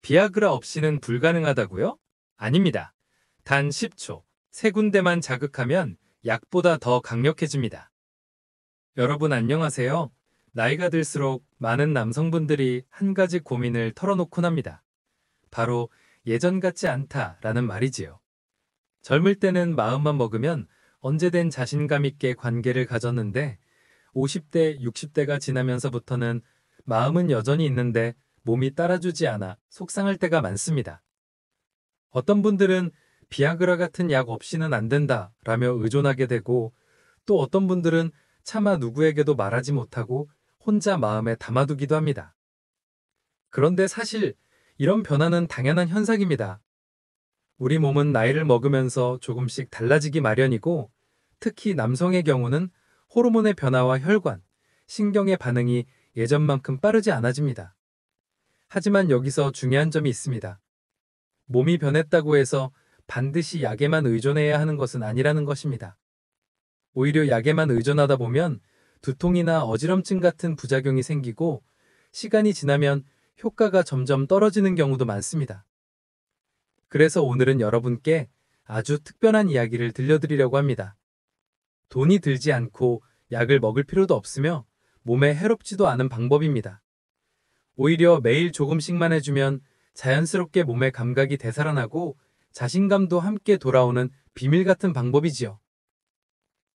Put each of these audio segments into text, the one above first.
비아그라 없이는 불가능하다고요? 아닙니다. 단 10초, 세 군데만 자극하면 약보다 더 강력해집니다. 여러분 안녕하세요. 나이가 들수록 많은 남성분들이 한 가지 고민을 털어놓곤 합니다. 바로 예전 같지 않다라는 말이지요. 젊을 때는 마음만 먹으면 언제든 자신감 있게 관계를 가졌는데 50대, 60대가 지나면서부터는 마음은 여전히 있는데 몸이 따라주지 않아 속상할 때가 많습니다. 어떤 분들은 비아그라 같은 약 없이는 안 된다 라며 의존하게 되고 또 어떤 분들은 차마 누구에게도 말하지 못하고 혼자 마음에 담아두기도 합니다. 그런데 사실 이런 변화는 당연한 현상입니다. 우리 몸은 나이를 먹으면서 조금씩 달라지기 마련이고 특히 남성의 경우는 호르몬의 변화와 혈관, 신경의 반응이 예전만큼 빠르지 않아집니다. 하지만 여기서 중요한 점이 있습니다. 몸이 변했다고 해서 반드시 약에만 의존해야 하는 것은 아니라는 것입니다. 오히려 약에만 의존하다 보면 두통이나 어지럼증 같은 부작용이 생기고 시간이 지나면 효과가 점점 떨어지는 경우도 많습니다. 그래서 오늘은 여러분께 아주 특별한 이야기를 들려드리려고 합니다. 돈이 들지 않고 약을 먹을 필요도 없으며 몸에 해롭지도 않은 방법입니다. 오히려 매일 조금씩만 해주면 자연스럽게 몸의 감각이 되살아나고 자신감도 함께 돌아오는 비밀 같은 방법이지요.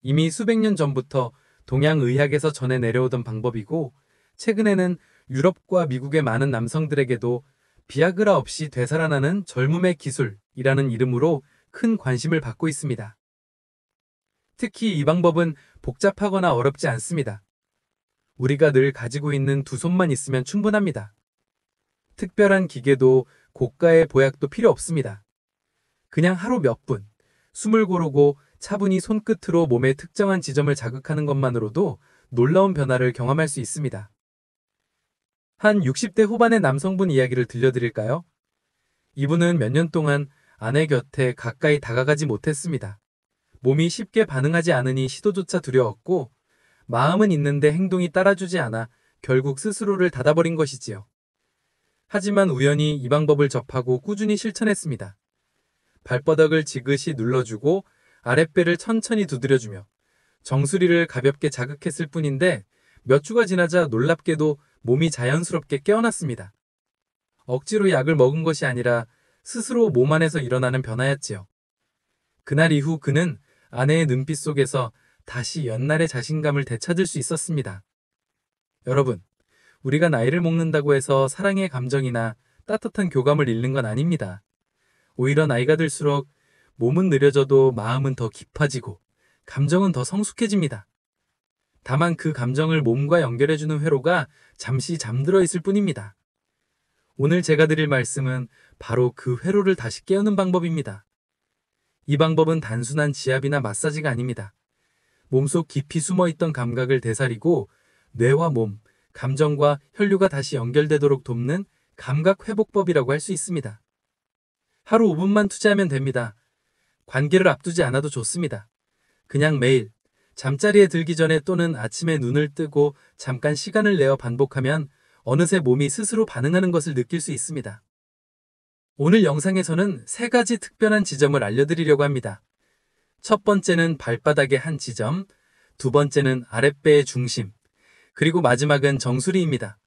이미 수백 년 전부터 동양의학에서 전해 내려오던 방법이고 최근에는 유럽과 미국의 많은 남성들에게도 비아그라 없이 되살아나는 젊음의 기술이라는 이름으로 큰 관심을 받고 있습니다. 특히 이 방법은 복잡하거나 어렵지 않습니다. 우리가 늘 가지고 있는 두 손만 있으면 충분합니다. 특별한 기계도 고가의 보약도 필요 없습니다. 그냥 하루 몇 분, 숨을 고르고 차분히 손끝으로 몸의 특정한 지점을 자극하는 것만으로도 놀라운 변화를 경험할 수 있습니다. 한 60대 후반의 남성분 이야기를 들려드릴까요? 이분은 몇 년 동안 아내 곁에 가까이 다가가지 못했습니다. 몸이 쉽게 반응하지 않으니 시도조차 두려웠고 마음은 있는데 행동이 따라주지 않아 결국 스스로를 닫아버린 것이지요. 하지만 우연히 이 방법을 접하고 꾸준히 실천했습니다. 발바닥을 지그시 눌러주고 아랫배를 천천히 두드려주며 정수리를 가볍게 자극했을 뿐인데 몇 주가 지나자 놀랍게도 몸이 자연스럽게 깨어났습니다. 억지로 약을 먹은 것이 아니라 스스로 몸 안에서 일어나는 변화였지요. 그날 이후 그는 아내의 눈빛 속에서 다시 옛날의 자신감을 되찾을 수 있었습니다. 여러분, 우리가 나이를 먹는다고 해서 사랑의 감정이나 따뜻한 교감을 잃는 건 아닙니다. 오히려 나이가 들수록 몸은 느려져도 마음은 더 깊어지고 감정은 더 성숙해집니다. 다만 그 감정을 몸과 연결해주는 회로가 잠시 잠들어 있을 뿐입니다. 오늘 제가 드릴 말씀은 바로 그 회로를 다시 깨우는 방법입니다. 이 방법은 단순한 지압이나 마사지가 아닙니다. 몸속 깊이 숨어있던 감각을 되살리고 뇌와 몸, 감정과 혈류가 다시 연결되도록 돕는 감각회복법이라고 할 수 있습니다. 하루 5분만 투자하면 됩니다. 관계를 앞두지 않아도 좋습니다. 그냥 매일 잠자리에 들기 전에 또는 아침에 눈을 뜨고 잠깐 시간을 내어 반복하면 어느새 몸이 스스로 반응하는 것을 느낄 수 있습니다. 오늘 영상에서는 세 가지 특별한 지점을 알려드리려고 합니다. 첫 번째는 발바닥의 한 지점, 두 번째는 아랫배의 중심, 그리고 마지막은 정수리입니다.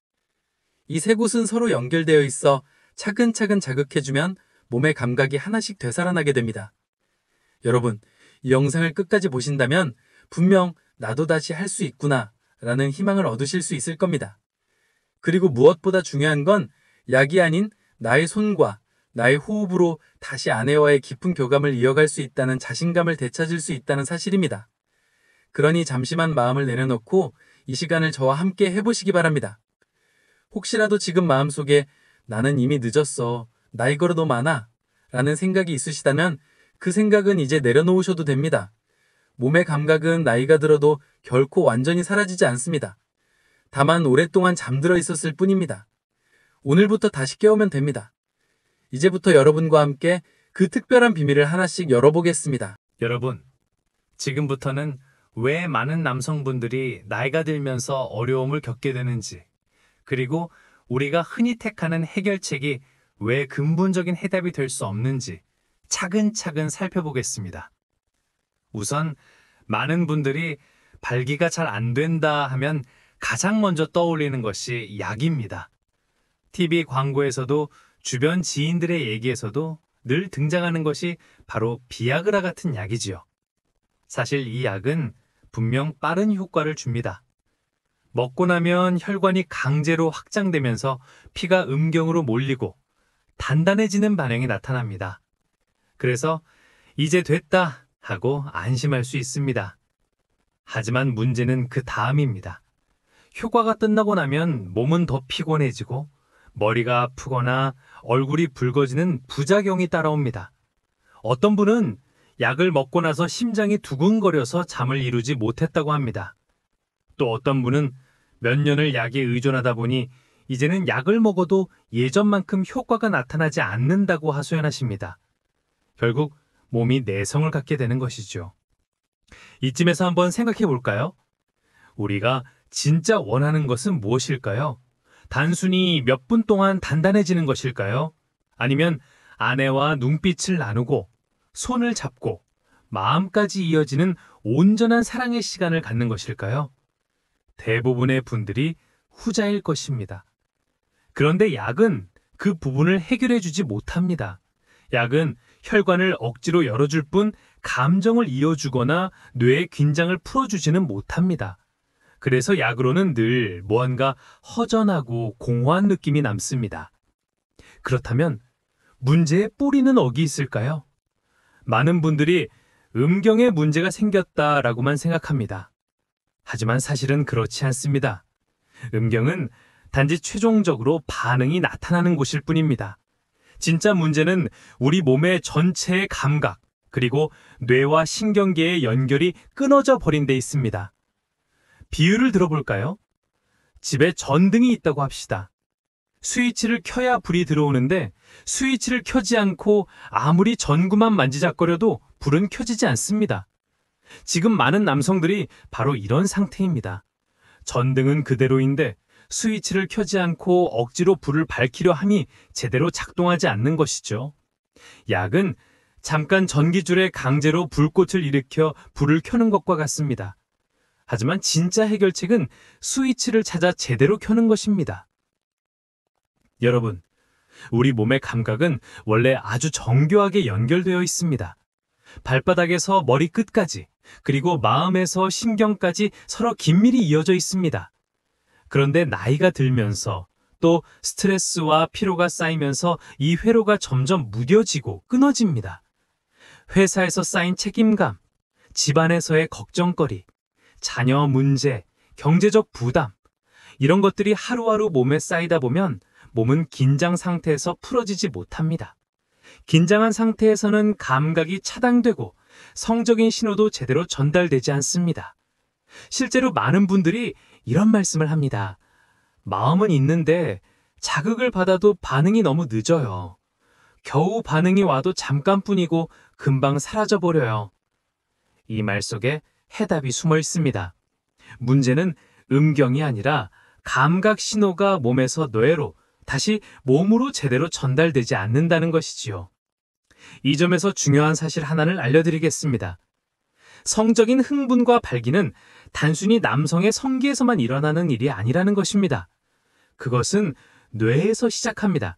이 세 곳은 서로 연결되어 있어 차근차근 자극해주면 몸의 감각이 하나씩 되살아나게 됩니다. 여러분, 이 영상을 끝까지 보신다면 분명 나도 다시 할 수 있구나 라는 희망을 얻으실 수 있을 겁니다. 그리고 무엇보다 중요한 건 약이 아닌 나의 손과 나의 호흡으로 다시 아내와의 깊은 교감을 이어갈 수 있다는 자신감을 되찾을 수 있다는 사실입니다. 그러니 잠시만 마음을 내려놓고 이 시간을 저와 함께 해보시기 바랍니다. 혹시라도 지금 마음속에 나는 이미 늦었어, 나이 걸어 너무 많아 라는 생각이 있으시다면 그 생각은 이제 내려놓으셔도 됩니다. 몸의 감각은 나이가 들어도 결코 완전히 사라지지 않습니다. 다만 오랫동안 잠들어 있었을 뿐입니다. 오늘부터 다시 깨우면 됩니다. 이제부터 여러분과 함께 그 특별한 비밀을 하나씩 열어보겠습니다. 여러분, 지금부터는 왜 많은 남성분들이 나이가 들면서 어려움을 겪게 되는지, 그리고 우리가 흔히 택하는 해결책이 왜 근본적인 해답이 될 수 없는지 차근차근 살펴보겠습니다. 우선 많은 분들이 발기가 잘 안 된다 하면 가장 먼저 떠올리는 것이 약입니다. TV 광고에서도 주변 지인들의 얘기에서도 늘 등장하는 것이 바로 비아그라 같은 약이지요. 사실 이 약은 분명 빠른 효과를 줍니다. 먹고 나면 혈관이 강제로 확장되면서 피가 음경으로 몰리고 단단해지는 반응이 나타납니다. 그래서 이제 됐다 하고 안심할 수 있습니다. 하지만 문제는 그 다음입니다. 효과가 끝나고 나면 몸은 더 피곤해지고 머리가 아프거나 얼굴이 붉어지는 부작용이 따라옵니다. 어떤 분은 약을 먹고 나서 심장이 두근거려서 잠을 이루지 못했다고 합니다. 또 어떤 분은 몇 년을 약에 의존하다 보니 이제는 약을 먹어도 예전만큼 효과가 나타나지 않는다고 하소연하십니다. 결국 몸이 내성을 갖게 되는 것이죠. 이쯤에서 한번 생각해 볼까요? 우리가 진짜 원하는 것은 무엇일까요? 단순히 몇 분 동안 단단해지는 것일까요? 아니면 아내와 눈빛을 나누고 손을 잡고 마음까지 이어지는 온전한 사랑의 시간을 갖는 것일까요? 대부분의 분들이 후자일 것입니다. 그런데 약은 그 부분을 해결해 주지 못합니다. 약은 혈관을 억지로 열어줄 뿐 감정을 이어주거나 뇌의 긴장을 풀어주지는 못합니다. 그래서 약으로는 늘 무언가 허전하고 공허한 느낌이 남습니다. 그렇다면 문제의 뿌리는 어디 있을까요? 많은 분들이 음경에 문제가 생겼다라고만 생각합니다. 하지만 사실은 그렇지 않습니다. 음경은 단지 최종적으로 반응이 나타나는 곳일 뿐입니다. 진짜 문제는 우리 몸의 전체의 감각, 그리고 뇌와 신경계의 연결이 끊어져 버린 데 있습니다. 비유를 들어볼까요? 집에 전등이 있다고 합시다. 스위치를 켜야 불이 들어오는데 스위치를 켜지 않고 아무리 전구만 만지작거려도 불은 켜지지 않습니다. 지금 많은 남성들이 바로 이런 상태입니다. 전등은 그대로인데 스위치를 켜지 않고 억지로 불을 밝히려 함이 제대로 작동하지 않는 것이죠. 약은 잠깐 전기줄에 강제로 불꽃을 일으켜 불을 켜는 것과 같습니다. 하지만 진짜 해결책은 스위치를 찾아 제대로 켜는 것입니다. 여러분, 우리 몸의 감각은 원래 아주 정교하게 연결되어 있습니다. 발바닥에서 머리끝까지, 그리고 마음에서 신경까지 서로 긴밀히 이어져 있습니다. 그런데 나이가 들면서 또 스트레스와 피로가 쌓이면서 이 회로가 점점 무뎌지고 끊어집니다. 회사에서 쌓인 책임감, 집안에서의 걱정거리, 자녀 문제, 경제적 부담, 이런 것들이 하루하루 몸에 쌓이다 보면 몸은 긴장 상태에서 풀어지지 못합니다. 긴장한 상태에서는 감각이 차단되고 성적인 신호도 제대로 전달되지 않습니다. 실제로 많은 분들이 이런 말씀을 합니다. 마음은 있는데 자극을 받아도 반응이 너무 늦어요. 겨우 반응이 와도 잠깐뿐이고 금방 사라져버려요. 이 말 속에 해답이 숨어 있습니다. 문제는 음경이 아니라 감각 신호가 몸에서 뇌로 다시 몸으로 제대로 전달되지 않는다는 것이지요. 이 점에서 중요한 사실 하나를 알려드리겠습니다. 성적인 흥분과 발기는 단순히 남성의 성기에서만 일어나는 일이 아니라는 것입니다. 그것은 뇌에서 시작합니다.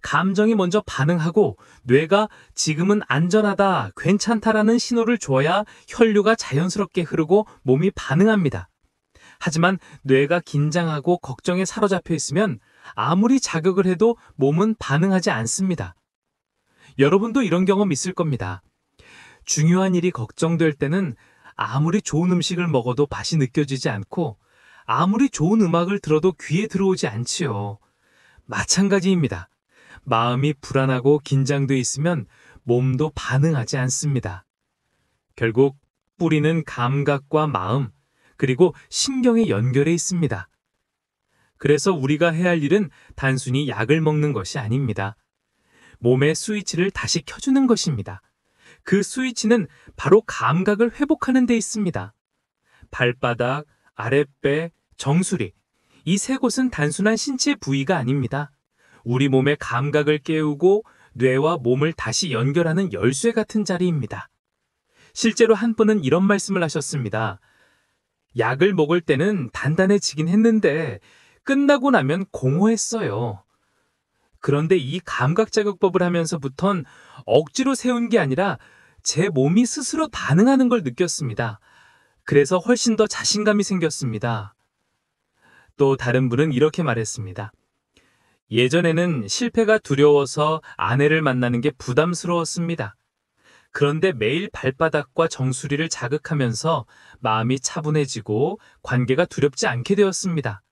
감정이 먼저 반응하고 뇌가 지금은 안전하다, 괜찮다라는 신호를 주어야 혈류가 자연스럽게 흐르고 몸이 반응합니다. 하지만 뇌가 긴장하고 걱정에 사로잡혀 있으면 아무리 자극을 해도 몸은 반응하지 않습니다. 여러분도 이런 경험 있을 겁니다. 중요한 일이 걱정될 때는 아무리 좋은 음식을 먹어도 맛이 느껴지지 않고 아무리 좋은 음악을 들어도 귀에 들어오지 않지요. 마찬가지입니다. 마음이 불안하고 긴장돼 있으면 몸도 반응하지 않습니다. 결국 뿌리는 감각과 마음, 그리고 신경에 연결해 있습니다. 그래서 우리가 해야 할 일은 단순히 약을 먹는 것이 아닙니다. 몸의 스위치를 다시 켜주는 것입니다. 그 스위치는 바로 감각을 회복하는 데 있습니다. 발바닥, 아랫배, 정수리, 이 세 곳은 단순한 신체 부위가 아닙니다. 우리 몸의 감각을 깨우고 뇌와 몸을 다시 연결하는 열쇠 같은 자리입니다. 실제로 한 분은 이런 말씀을 하셨습니다. 약을 먹을 때는 단단해지긴 했는데 끝나고 나면 공허했어요. 그런데 이 감각자극법을 하면서부턴 억지로 세운 게 아니라 제 몸이 스스로 반응하는 걸 느꼈습니다. 그래서 훨씬 더 자신감이 생겼습니다. 또 다른 분은 이렇게 말했습니다. 예전에는 실패가 두려워서 아내를 만나는 게 부담스러웠습니다. 그런데 매일 발바닥과 정수리를 자극하면서 마음이 차분해지고 관계가 두렵지 않게 되었습니다.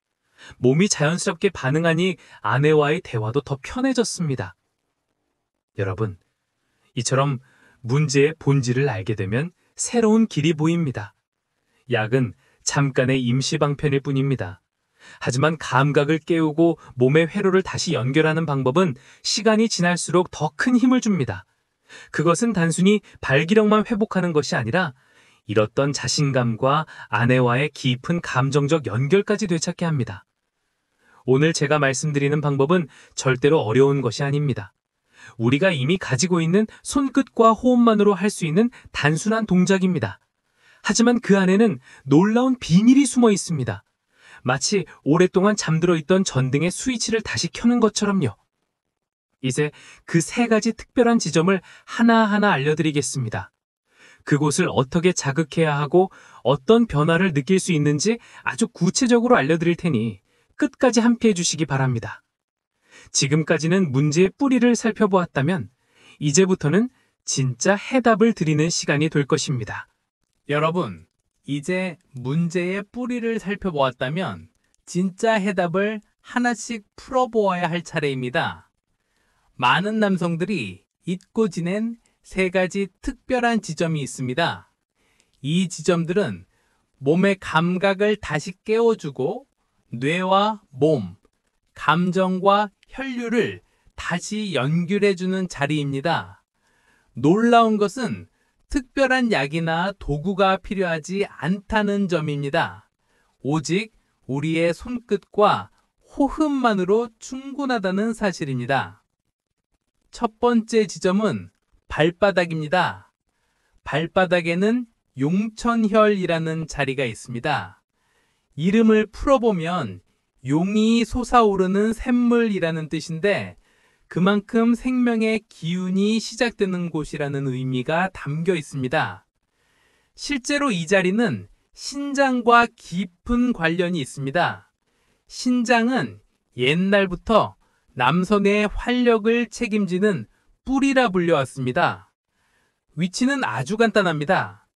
몸이 자연스럽게 반응하니 아내와의 대화도 더 편해졌습니다. 여러분, 이처럼 문제의 본질을 알게 되면 새로운 길이 보입니다. 약은 잠깐의 임시방편일 뿐입니다. 하지만 감각을 깨우고 몸의 회로를 다시 연결하는 방법은 시간이 지날수록 더 큰 힘을 줍니다. 그것은 단순히 발기력만 회복하는 것이 아니라 잃었던 자신감과 아내와의 깊은 감정적 연결까지 되찾게 합니다. 오늘 제가 말씀드리는 방법은 절대로 어려운 것이 아닙니다. 우리가 이미 가지고 있는 손끝과 호흡만으로 할 수 있는 단순한 동작입니다. 하지만 그 안에는 놀라운 비밀이 숨어 있습니다. 마치 오랫동안 잠들어 있던 전등의 스위치를 다시 켜는 것처럼요. 이제 그 세 가지 특별한 지점을 하나하나 알려드리겠습니다. 그곳을 어떻게 자극해야 하고 어떤 변화를 느낄 수 있는지 아주 구체적으로 알려드릴 테니 끝까지 함께 해주시기 바랍니다. 지금까지는 문제의 뿌리를 살펴보았다면 이제부터는 진짜 해답을 드리는 시간이 될 것입니다. 여러분, 이제 문제의 뿌리를 살펴보았다면 진짜 해답을 하나씩 풀어보아야 할 차례입니다. 많은 남성들이 잊고 지낸 세 가지 특별한 지점이 있습니다. 이 지점들은 몸의 감각을 다시 깨워주고 뇌와 몸, 감정과 혈류를 다시 연결해주는 자리입니다. 놀라운 것은 특별한 약이나 도구가 필요하지 않다는 점입니다. 오직 우리의 손끝과 호흡만으로 충분하다는 사실입니다. 첫 번째 지점은 발바닥입니다. 발바닥에는 용천혈이라는 자리가 있습니다. 이름을 풀어보면 용이 솟아오르는 샘물이라는 뜻인데 그만큼 생명의 기운이 시작되는 곳이라는 의미가 담겨 있습니다. 실제로 이 자리는 신장과 깊은 관련이 있습니다. 신장은 옛날부터 남성의 활력을 책임지는 뿔이라 불려왔습니다. 위치는 아주 간단합니다.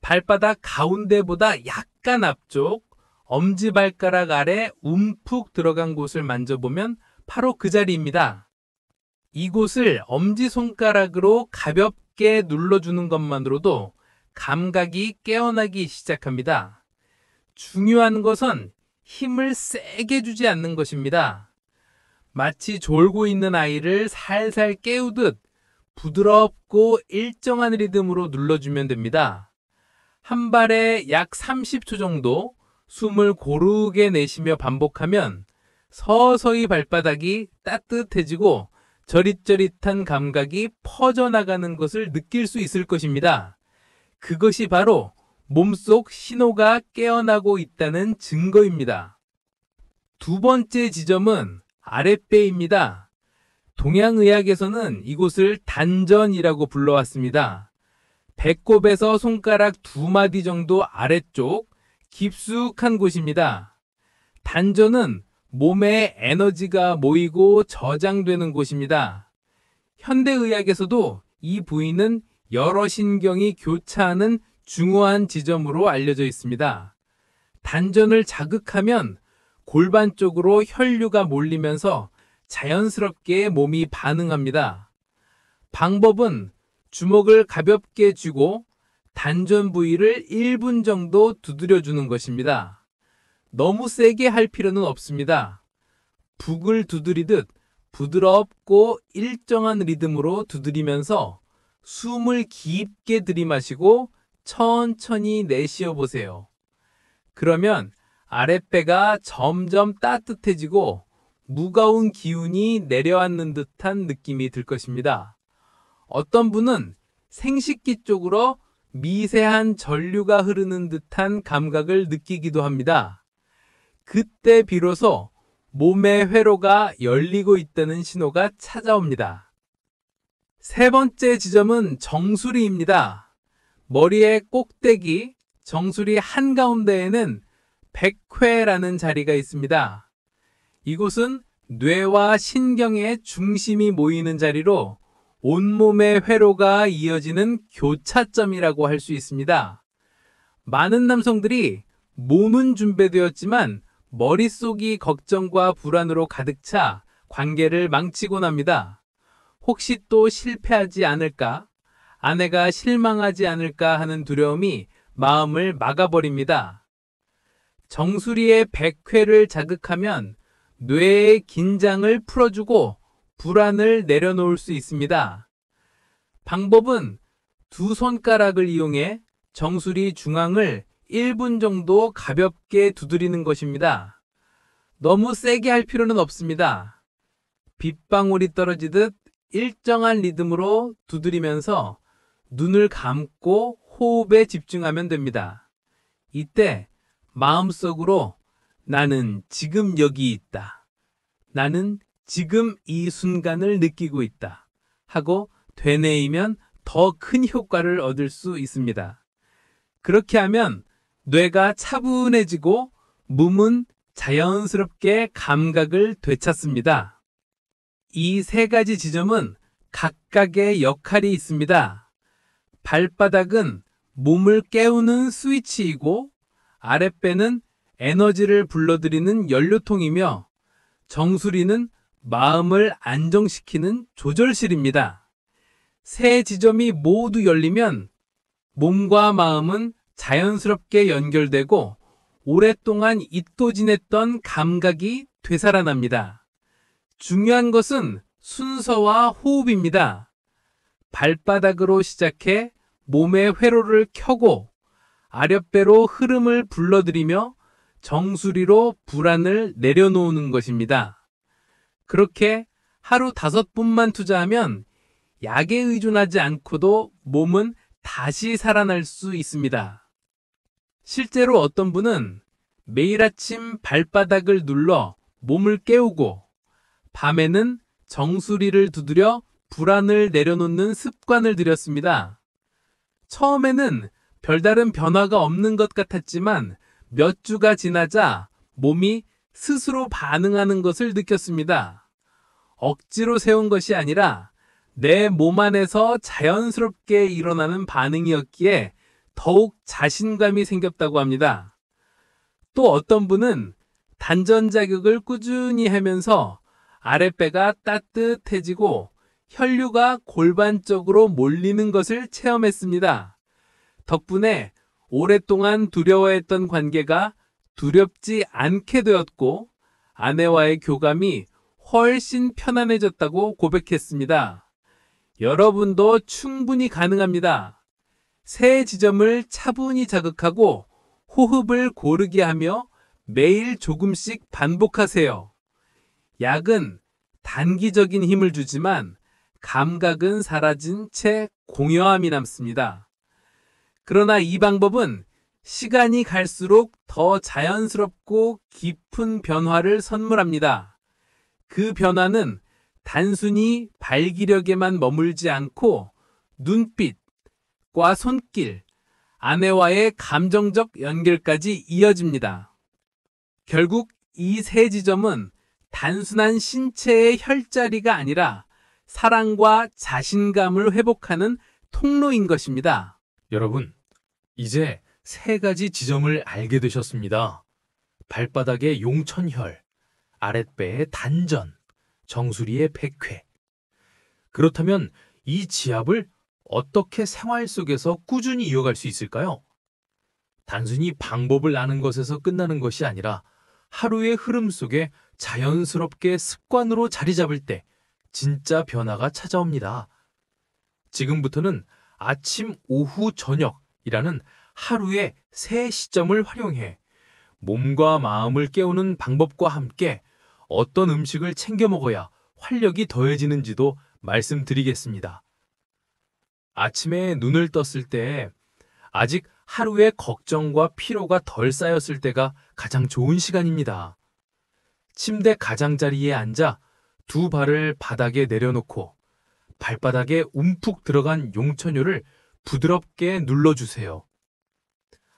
발바닥 가운데보다 약간 앞쪽, 엄지발가락 아래 움푹 들어간 곳을 만져보면 바로 그 자리입니다. 이곳을 엄지손가락으로 가볍게 눌러주는 것만으로도 감각이 깨어나기 시작합니다. 중요한 것은 힘을 세게 주지 않는 것입니다. 마치 졸고 있는 아이를 살살 깨우듯 부드럽고 일정한 리듬으로 눌러주면 됩니다. 한 발에 약 30초 정도 숨을 고르게 내쉬며 반복하면 서서히 발바닥이 따뜻해지고 저릿저릿한 감각이 퍼져나가는 것을 느낄 수 있을 것입니다. 그것이 바로 몸속 신호가 깨어나고 있다는 증거입니다. 두 번째 지점은 아랫배입니다. 동양의학에서는 이곳을 단전이라고 불러왔습니다. 배꼽에서 손가락 2마디 정도 아래쪽 깊숙한 곳입니다. 단전은 몸에 에너지가 모이고 저장되는 곳입니다. 현대의학에서도 이 부위는 여러 신경이 교차하는 중요한 지점으로 알려져 있습니다. 단전을 자극하면 골반 쪽으로 혈류가 몰리면서 자연스럽게 몸이 반응합니다. 방법은 주먹을 가볍게 쥐고 단전 부위를 1분 정도 두드려주는 것입니다. 너무 세게 할 필요는 없습니다. 북을 두드리듯 부드럽고 일정한 리듬으로 두드리면서 숨을 깊게 들이마시고 천천히 내쉬어 보세요. 그러면 아랫배가 점점 따뜻해지고 무거운 기운이 내려앉는 듯한 느낌이 들 것입니다. 어떤 분은 생식기 쪽으로 미세한 전류가 흐르는 듯한 감각을 느끼기도 합니다. 그때 비로소 몸의 회로가 열리고 있다는 신호가 찾아옵니다. 세 번째 지점은 정수리입니다. 머리의 꼭대기, 정수리 한가운데에는 백회라는 자리가 있습니다. 이곳은 뇌와 신경의 중심이 모이는 자리로 온몸의 회로가 이어지는 교차점이라고 할 수 있습니다. 많은 남성들이 몸은 준비되었지만 머릿속이 걱정과 불안으로 가득 차 관계를 망치곤 합니다. 혹시 또 실패하지 않을까? 아내가 실망하지 않을까 하는 두려움이 마음을 막아버립니다. 정수리의 백회를 자극하면 뇌의 긴장을 풀어주고 불안을 내려놓을 수 있습니다. 방법은 두 손가락을 이용해 정수리 중앙을 1분 정도 가볍게 두드리는 것입니다. 너무 세게 할 필요는 없습니다. 빗방울이 떨어지듯 일정한 리듬으로 두드리면서 눈을 감고 호흡에 집중하면 됩니다. 이때 마음속으로 나는 지금 여기 있다. 나는 지금 이 순간을 느끼고 있다. 하고 되뇌이면 더 큰 효과를 얻을 수 있습니다. 그렇게 하면 뇌가 차분해지고 몸은 자연스럽게 감각을 되찾습니다. 이 세 가지 지점은 각각의 역할이 있습니다. 발바닥은 몸을 깨우는 스위치이고 아랫배는 에너지를 불러들이는 연료통이며 정수리는 마음을 안정시키는 조절실입니다. 세 지점이 모두 열리면 몸과 마음은 자연스럽게 연결되고 오랫동안 잊고 지냈던 감각이 되살아납니다. 중요한 것은 순서와 호흡입니다. 발바닥으로 시작해 몸의 회로를 켜고 아랫배로 흐름을 불러들이며 정수리로 불안을 내려놓는 것입니다. 그렇게 하루 5분만 투자하면 약에 의존하지 않고도 몸은 다시 살아날 수 있습니다. 실제로 어떤 분은 매일 아침 발바닥을 눌러 몸을 깨우고 밤에는 정수리를 두드려 불안을 내려놓는 습관을 들였습니다. 처음에는 별다른 변화가 없는 것 같았지만 몇 주가 지나자 몸이 스스로 반응하는 것을 느꼈습니다. 억지로 세운 것이 아니라 내 몸 안에서 자연스럽게 일어나는 반응이었기에 더욱 자신감이 생겼다고 합니다. 또 어떤 분은 단전 자극을 꾸준히 하면서 아랫배가 따뜻해지고 혈류가 골반 쪽으로 몰리는 것을 체험했습니다. 덕분에 오랫동안 두려워했던 관계가 두렵지 않게 되었고 아내와의 교감이 훨씬 편안해졌다고 고백했습니다. 여러분도 충분히 가능합니다. 세 지점을 차분히 자극하고 호흡을 고르게 하며 매일 조금씩 반복하세요. 약은 단기적인 힘을 주지만 감각은 사라진 채 공허함이 남습니다. 그러나 이 방법은 시간이 갈수록 더 자연스럽고 깊은 변화를 선물합니다. 그 변화는 단순히 발기력에만 머물지 않고 눈빛과 손길, 아내와의 감정적 연결까지 이어집니다. 결국 이 세 지점은 단순한 신체의 혈자리가 아니라 사랑과 자신감을 회복하는 통로인 것입니다. 여러분, 이제 세 가지 지점을 알게 되셨습니다. 발바닥의 용천혈, 아랫배의 단전, 정수리의 백회. 그렇다면 이 지압을 어떻게 생활 속에서 꾸준히 이어갈 수 있을까요? 단순히 방법을 아는 것에서 끝나는 것이 아니라 하루의 흐름 속에 자연스럽게 습관으로 자리 잡을 때 진짜 변화가 찾아옵니다. 지금부터는 아침, 오후, 저녁이라는 하루의 세 시점을 활용해 몸과 마음을 깨우는 방법과 함께 어떤 음식을 챙겨 먹어야 활력이 더해지는지도 말씀드리겠습니다. 아침에 눈을 떴을 때 아직 하루의 걱정과 피로가 덜 쌓였을 때가 가장 좋은 시간입니다. 침대 가장자리에 앉아 두 발을 바닥에 내려놓고 발바닥에 움푹 들어간 용천요를 부드럽게 눌러주세요.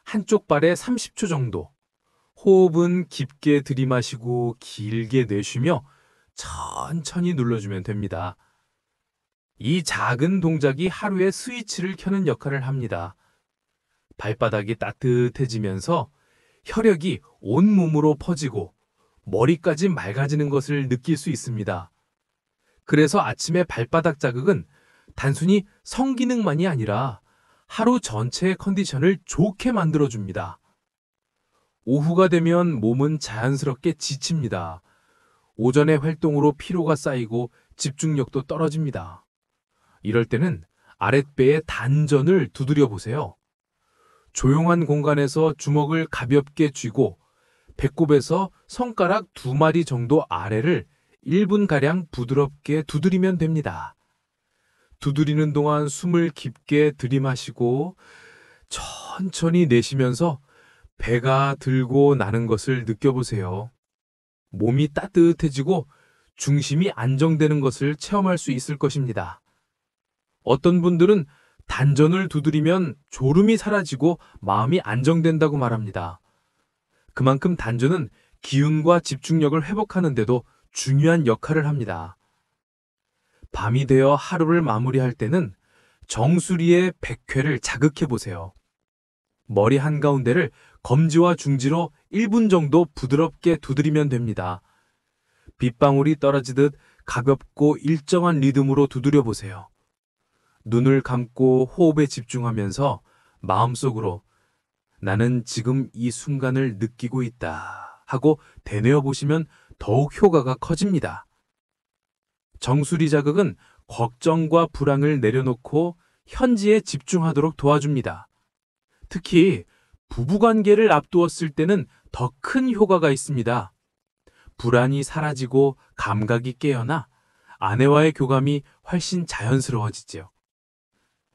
한쪽 발에 30초 정도. 호흡은 깊게 들이마시고 길게 내쉬며 천천히 눌러주면 됩니다. 이 작은 동작이 하루의 스위치를 켜는 역할을 합니다. 발바닥이 따뜻해지면서 혈액이 온몸으로 퍼지고 머리까지 맑아지는 것을 느낄 수 있습니다. 그래서 아침에 발바닥 자극은 단순히 성기능만이 아니라 하루 전체의 컨디션을 좋게 만들어줍니다. 오후가 되면 몸은 자연스럽게 지칩니다. 오전의 활동으로 피로가 쌓이고 집중력도 떨어집니다. 이럴 때는 아랫배의 단전을 두드려 보세요. 조용한 공간에서 주먹을 가볍게 쥐고 배꼽에서 손가락 2마디 정도 아래를 1분가량 부드럽게 두드리면 됩니다. 두드리는 동안 숨을 깊게 들이마시고 천천히 내쉬면서 배가 들고 나는 것을 느껴보세요. 몸이 따뜻해지고 중심이 안정되는 것을 체험할 수 있을 것입니다. 어떤 분들은 단전을 두드리면 졸음이 사라지고 마음이 안정된다고 말합니다. 그만큼 단전은 기운과 집중력을 회복하는 데도 중요한 역할을 합니다. 밤이 되어 하루를 마무리할 때는 정수리의 백회를 자극해 보세요. 머리 한가운데를 검지와 중지로 1분 정도 부드럽게 두드리면 됩니다. 빗방울이 떨어지듯 가볍고 일정한 리듬으로 두드려 보세요. 눈을 감고 호흡에 집중하면서 마음속으로 나는 지금 이 순간을 느끼고 있다 하고 되뇌어 보시면 더욱 효과가 커집니다. 정수리 자극은 걱정과 불안을 내려놓고 현지에 집중하도록 도와줍니다. 특히 부부관계를 앞두었을 때는 더 큰 효과가 있습니다. 불안이 사라지고 감각이 깨어나 아내와의 교감이 훨씬 자연스러워지죠.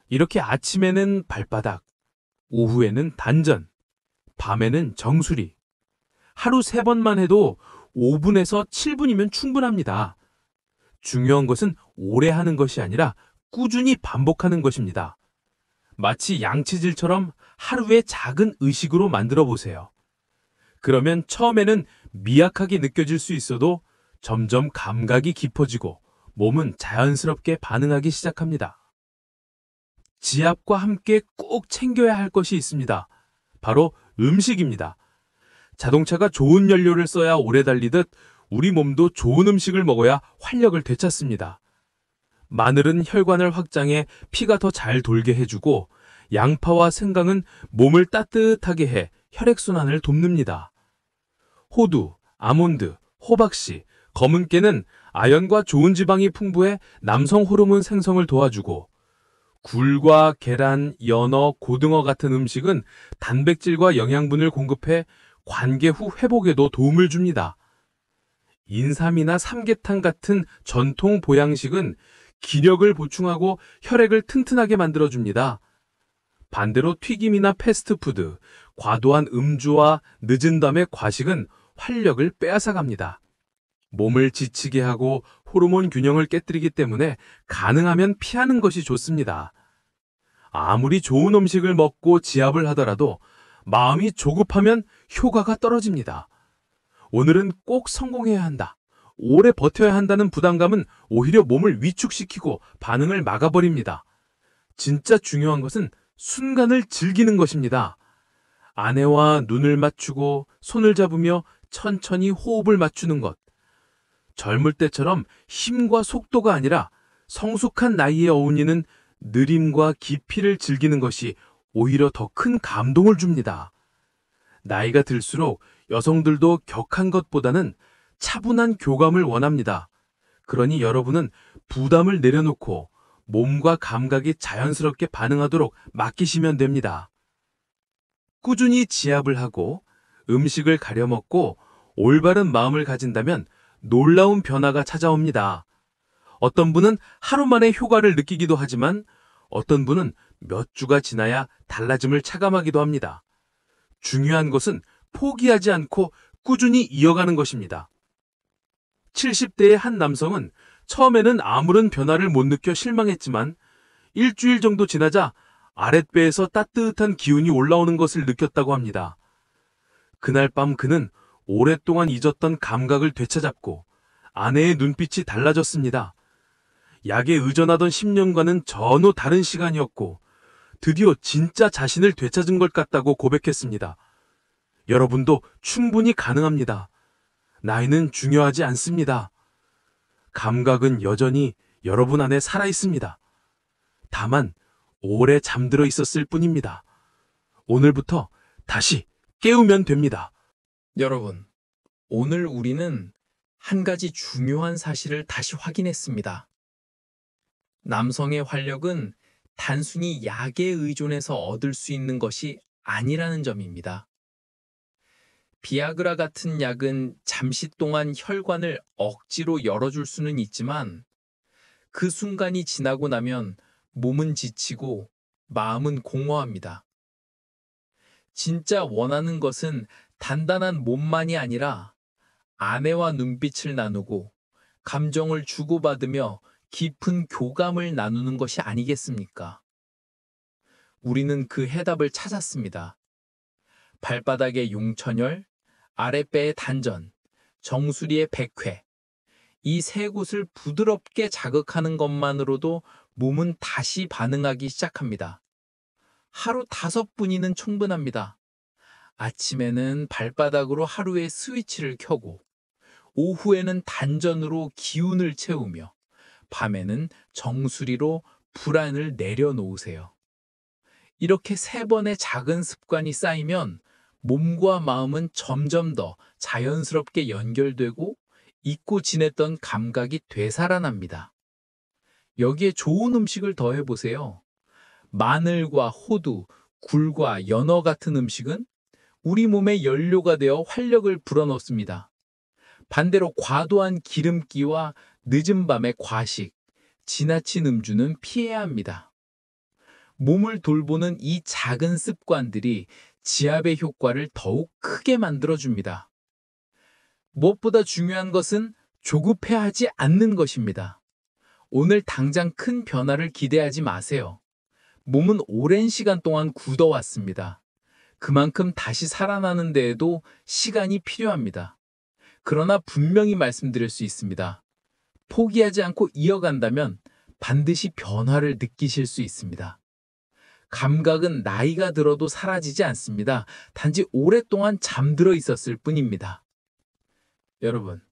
이렇게 아침에는 발바닥, 오후에는 단전, 밤에는 정수리. 하루 3번만 해도 5분에서 7분이면 충분합니다. 중요한 것은 오래 하는 것이 아니라 꾸준히 반복하는 것입니다. 마치 양치질처럼 하루의 작은 의식으로 만들어 보세요. 그러면 처음에는 미약하게 느껴질 수 있어도 점점 감각이 깊어지고 몸은 자연스럽게 반응하기 시작합니다. 지압과 함께 꼭 챙겨야 할 것이 있습니다. 바로 음식입니다. 자동차가 좋은 연료를 써야 오래 달리듯 우리 몸도 좋은 음식을 먹어야 활력을 되찾습니다. 마늘은 혈관을 확장해 피가 더 잘 돌게 해주고 양파와 생강은 몸을 따뜻하게 해 혈액순환을 돕습니다. 호두, 아몬드, 호박씨, 검은 깨는 아연과 좋은 지방이 풍부해 남성 호르몬 생성을 도와주고 굴과 계란, 연어, 고등어 같은 음식은 단백질과 영양분을 공급해 관계 후 회복에도 도움을 줍니다. 인삼이나 삼계탕 같은 전통 보양식은 기력을 보충하고 혈액을 튼튼하게 만들어줍니다. 반대로 튀김이나 패스트푸드, 과도한 음주와 늦은 밤의 과식은 활력을 빼앗아갑니다. 몸을 지치게 하고 호르몬 균형을 깨뜨리기 때문에 가능하면 피하는 것이 좋습니다. 아무리 좋은 음식을 먹고 지압을 하더라도 마음이 조급하면 효과가 떨어집니다. 오늘은 꼭 성공해야 한다. 오래 버텨야 한다는 부담감은 오히려 몸을 위축시키고 반응을 막아버립니다. 진짜 중요한 것은 순간을 즐기는 것입니다. 아내와 눈을 맞추고 손을 잡으며 천천히 호흡을 맞추는 것. 젊을 때처럼 힘과 속도가 아니라 성숙한 나이에 어울리는 느림과 깊이를 즐기는 것이 오히려 더 큰 감동을 줍니다. 나이가 들수록 여성들도 격한 것보다는 차분한 교감을 원합니다. 그러니 여러분은 부담을 내려놓고 몸과 감각이 자연스럽게 반응하도록 맡기시면 됩니다. 꾸준히 지압을 하고 음식을 가려 먹고 올바른 마음을 가진다면 놀라운 변화가 찾아옵니다. 어떤 분은 하루 만에 효과를 느끼기도 하지만 어떤 분은 몇 주가 지나야 달라짐을 체감하기도 합니다. 중요한 것은 포기하지 않고 꾸준히 이어가는 것입니다. 70대의 한 남성은 처음에는 아무런 변화를 못 느껴 실망했지만 일주일 정도 지나자 아랫배에서 따뜻한 기운이 올라오는 것을 느꼈다고 합니다. 그날 밤 그는 오랫동안 잊었던 감각을 되찾았고 아내의 눈빛이 달라졌습니다. 약에 의존하던 10년과는 전혀 다른 시간이었고 드디어 진짜 자신을 되찾은 것 같다고 고백했습니다. 여러분도 충분히 가능합니다. 나이는 중요하지 않습니다. 감각은 여전히 여러분 안에 살아 있습니다. 다만 오래 잠들어 있었을 뿐입니다. 오늘부터 다시 깨우면 됩니다. 여러분, 오늘 우리는 한 가지 중요한 사실을 다시 확인했습니다. 남성의 활력은 단순히 약에 의존해서 얻을 수 있는 것이 아니라는 점입니다. 비아그라 같은 약은 잠시 동안 혈관을 억지로 열어줄 수는 있지만 그 순간이 지나고 나면 몸은 지치고 마음은 공허합니다. 진짜 원하는 것은 단단한 몸만이 아니라 아내와 눈빛을 나누고 감정을 주고받으며 깊은 교감을 나누는 것이 아니겠습니까? 우리는 그 해답을 찾았습니다. 발바닥의 용천열, 아랫배의 단전, 정수리의 백회. 이 세 곳을 부드럽게 자극하는 것만으로도 몸은 다시 반응하기 시작합니다. 하루 5분이면 충분합니다. 아침에는 발바닥으로 하루의 스위치를 켜고, 오후에는 단전으로 기운을 채우며, 밤에는 정수리로 불안을 내려놓으세요. 이렇게 3번의 작은 습관이 쌓이면 몸과 마음은 점점 더 자연스럽게 연결되고 잊고 지냈던 감각이 되살아납니다. 여기에 좋은 음식을 더해보세요. 마늘과 호두, 굴과 연어 같은 음식은 우리 몸의 연료가 되어 활력을 불어넣습니다. 반대로 과도한 기름기와 늦은 밤의 과식, 지나친 음주는 피해야 합니다. 몸을 돌보는 이 작은 습관들이 지압의 효과를 더욱 크게 만들어줍니다. 무엇보다 중요한 것은 조급해하지 않는 것입니다. 오늘 당장 큰 변화를 기대하지 마세요. 몸은 오랜 시간 동안 굳어왔습니다. 그만큼 다시 살아나는 데에도 시간이 필요합니다. 그러나 분명히 말씀드릴 수 있습니다. 포기하지 않고 이어간다면 반드시 변화를 느끼실 수 있습니다. 감각은 나이가 들어도 사라지지 않습니다. 단지 오랫동안 잠들어 있었을 뿐입니다. 여러분,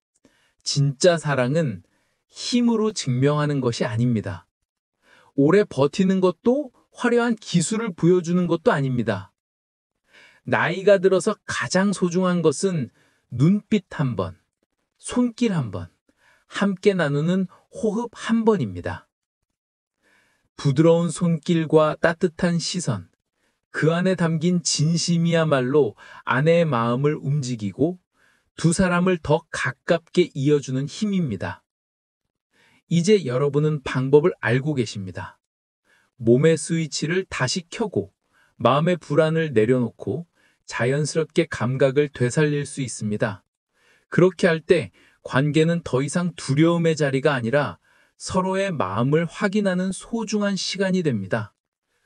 진짜 사랑은 힘으로 증명하는 것이 아닙니다. 오래 버티는 것도 화려한 기술을 보여주는 것도 아닙니다. 나이가 들어서 가장 소중한 것은 눈빛 한 번, 손길 한 번, 함께 나누는 호흡 한 번입니다. 부드러운 손길과 따뜻한 시선, 그 안에 담긴 진심이야말로 아내의 마음을 움직이고 두 사람을 더 가깝게 이어주는 힘입니다. 이제 여러분은 방법을 알고 계십니다. 몸의 스위치를 다시 켜고 마음의 불안을 내려놓고 자연스럽게 감각을 되살릴 수 있습니다. 그렇게 할 때 관계는 더 이상 두려움의 자리가 아니라 서로의 마음을 확인하는 소중한 시간이 됩니다.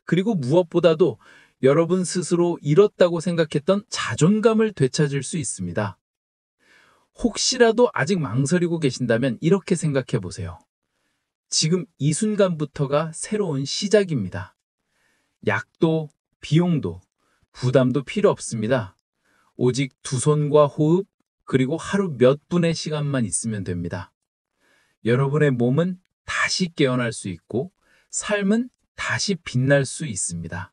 그리고 무엇보다도 여러분 스스로 잃었다고 생각했던 자존감을 되찾을 수 있습니다. 혹시라도 아직 망설이고 계신다면 이렇게 생각해 보세요. 지금 이 순간부터가 새로운 시작입니다. 약도, 비용도, 부담도 필요 없습니다. 오직 두 손과 호흡, 그리고 하루 몇 분의 시간만 있으면 됩니다. 여러분의 몸은 다시 깨어날 수 있고 삶은 다시 빛날 수 있습니다.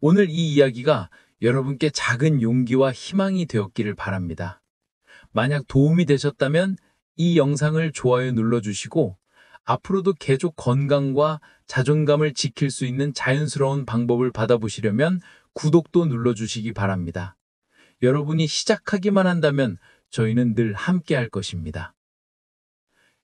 오늘 이 이야기가 여러분께 작은 용기와 희망이 되었기를 바랍니다. 만약 도움이 되셨다면 이 영상을 좋아요 눌러주시고 앞으로도 계속 건강과 자존감을 지킬 수 있는 자연스러운 방법을 받아보시려면 구독도 눌러주시기 바랍니다. 여러분이 시작하기만 한다면 저희는 늘 함께 할 것입니다.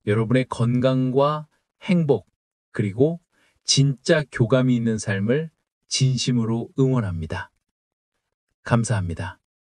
여러분의 건강과 행복, 그리고 진짜 교감이 있는 삶을 진심으로 응원합니다. 감사합니다.